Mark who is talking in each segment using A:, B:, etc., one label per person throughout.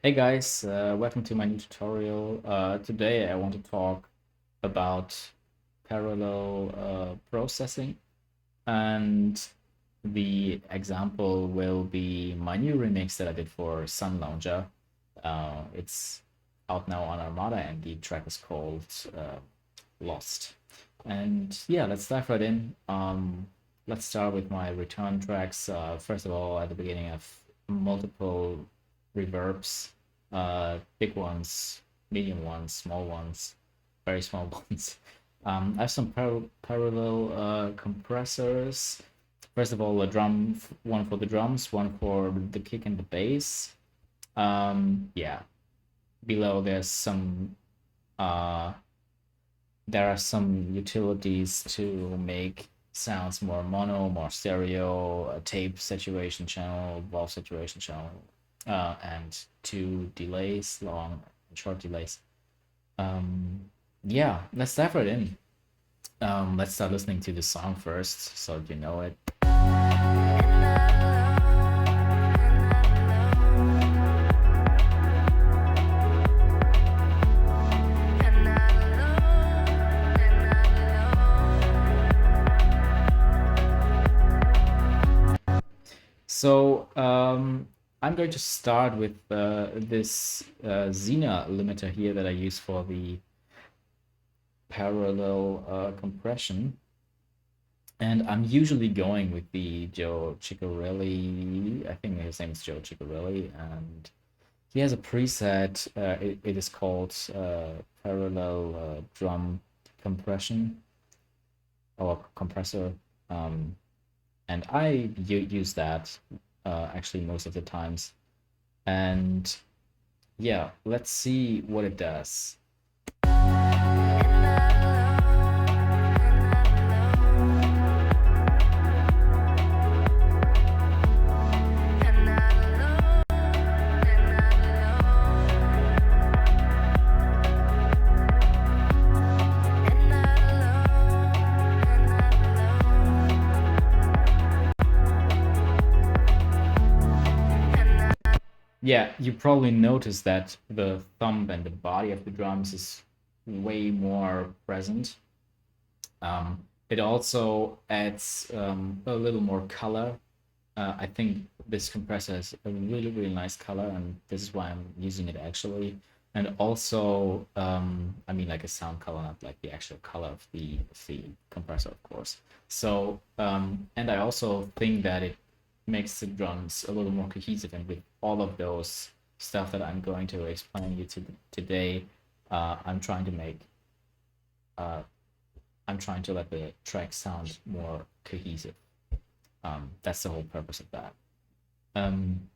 A: Hey guys, welcome to my new tutorial. Today I want to talk about parallel processing, and the example will be my new remix that I did for Sun Lounger. It's out now on Armada, and the track is called Lost. And yeah, let's dive right in. Let's start with my return tracks. First of all, at the beginning, I have multiple reverbs, big ones, medium ones, small ones, very small ones. I have some parallel compressors. First of all, a drum, one for the drums, one for the kick and the bass. Yeah, below uh, there are some utilities to make sounds more mono, more stereo, a tape saturation channel, valve saturation channel, and two delays, long and short delays. Um, yeah, let's dive right in. Let's start listening to the song first, so you know it. So I'm going to start with this Xena limiter here that I use for the parallel compression. And I'm usually going with the Joe Ciccarelli. I think his name is Joe Ciccarelli, and he has a preset. It is called parallel drum compression or compressor. Um, and I use that actually most of the times. And yeah, let's see what it does. Yeah, you probably noticed that the thumb and the body of the drums is way more present. It also adds a little more color. I think this compressor has a really, really nice color, and this is why I'm using it actually. And also, I mean, like a sound color, not like the actual color of the compressor, of course. So, and I also think that it makes the drums a little more cohesive, and with all of those stuff that I'm going to explain you today, I'm trying to make uh, I'm trying to let the track sound more cohesive. That's the whole purpose of that. Um,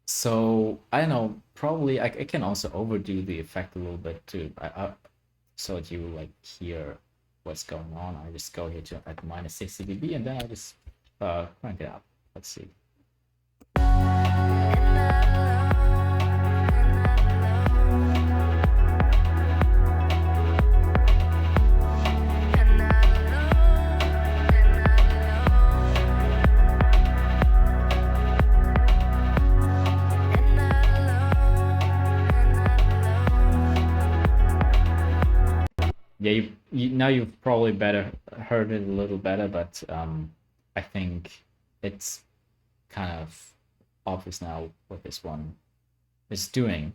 A: so I don't know. Probably I can also overdo the effect a little bit too. So that you like hear what's going on. I just go here to at minus 60 dB, and then I just crank it up. Let's see. Yeah, you now you've probably better heard it a little better, but I think it's kind of obvious now what this one is doing.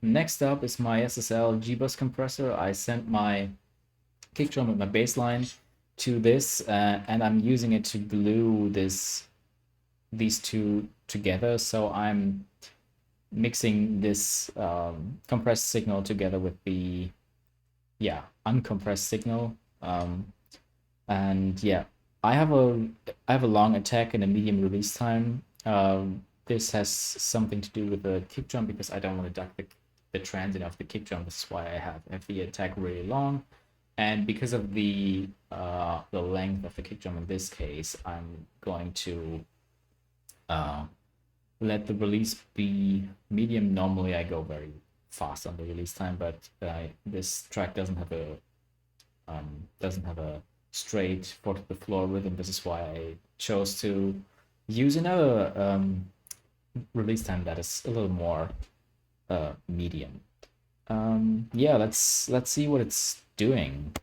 A: Next up is my SSL G-Bus compressor. I sent my kick drum with my bass line to this, and I'm using it to glue these two together. So I'm mixing this compressed signal together with the uncompressed signal. And yeah, I have a long attack and a medium release time. This has something to do with the kick drum because I don't want to duck the transient of the kick drum. This is why I have the attack really long. And because of the length of the kick drum in this case, I'm going to let the release be medium. Normally I go very fast on the release time, but this track doesn't have a straight foot to the floor rhythm. This is why I chose to use another release time that is a little more medium. Yeah, let's see what it's doing.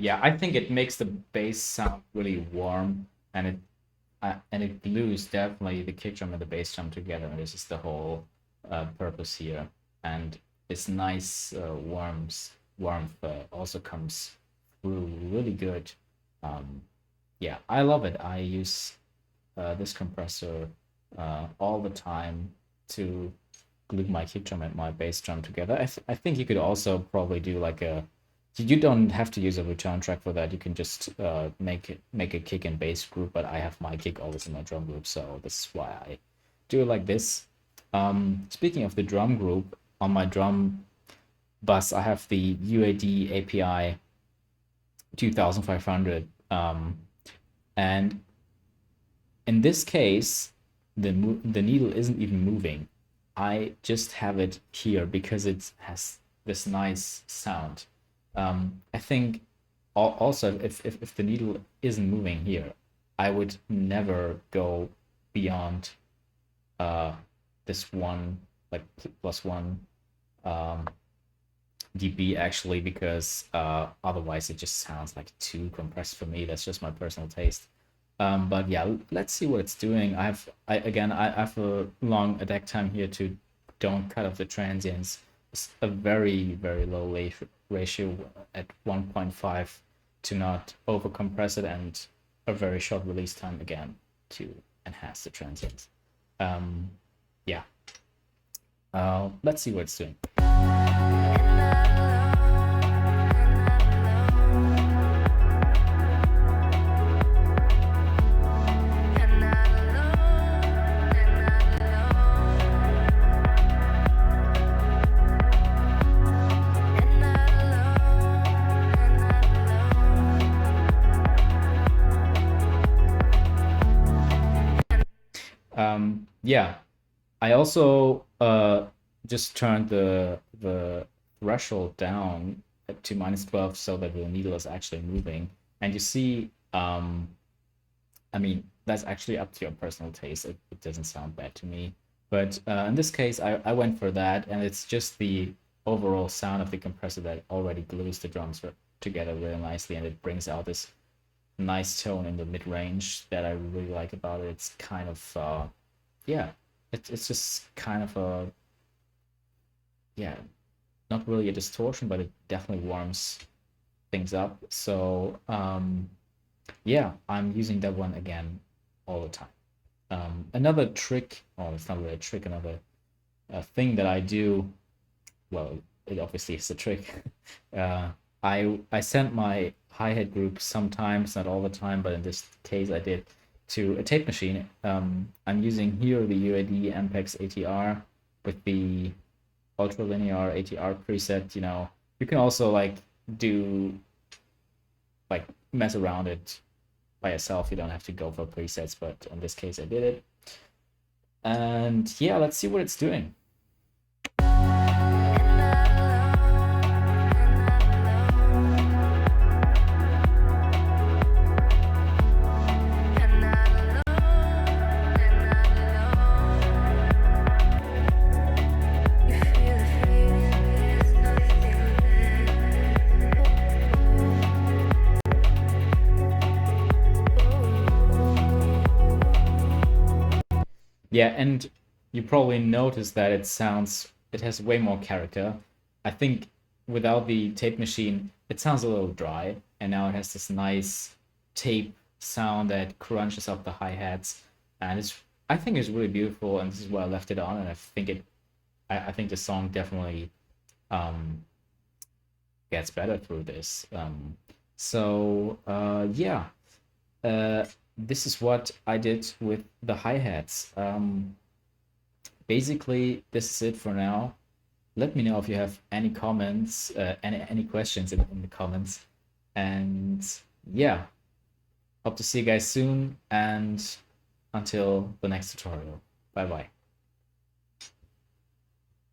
A: Yeah, I think it makes the bass sound really warm, and it glues definitely the kick drum and the bass drum together. And this is the whole purpose here. And this nice warmth also comes through really good. Um, yeah, I love it. I use this compressor all the time to glue my kick drum and my bass drum together. I think you could also probably do like a you don't have to use a return track for that. You can just make a kick and bass group, but I have my kick always in my drum group, so this is why I do it like this. Speaking of the drum group, on my drum bus, I have the UAD API 2500, and in this case, the needle isn't even moving. I just have it here because it has this nice sound. I think also if the needle isn't moving here, I would never go beyond uh, this one like +1 um, dB actually, because otherwise it just sounds like too compressed for me. That's just my personal taste. But yeah, let's see what it's doing. I have a long attack time here to don't cut off the transients. It's a very low ratio at 1.5 to not over compress it, and a very short release time again to enhance the transients. Um, yeah, let's see what it's doing. Yeah, I also just turned the threshold down to -12 so that the needle is actually moving. And you see, I mean, that's actually up to your personal taste. It doesn't sound bad to me. But in this case, I went for that, and it's just the overall sound of the compressor that already glues the drums together really nicely, and it brings out this nice tone in the mid range that I really like about it. It's kind of yeah, it's just kind of a yeah, not really a distortion, but it definitely warms things up. So yeah, I'm using that one again all the time. Another trick, oh, it's not really a trick, another thing that I do. Well, it obviously is a trick. I sent my hi-hat group sometimes, not all the time, but in this case I did, to a tape machine. I'm using here the UAD Ampex ATR with the ultra linear ATR preset. You can also like do like mess around it by yourself. You don't have to go for presets, but in this case I did it. And yeah, let's see what it's doing. Yeah, and you probably noticed that it has way more character. I think without the tape machine, it sounds a little dry, and now it has this nice tape sound that crunches up the hi-hats, and I think it's really beautiful, and this is why I left it on, and I think the song definitely um gets better through this. So yeah, this is what I did with the hi-hats. Basically, this is it for now. Let me know if you have any comments, any questions in the comments. And yeah, hope to see you guys soon. And until the next tutorial. Bye bye.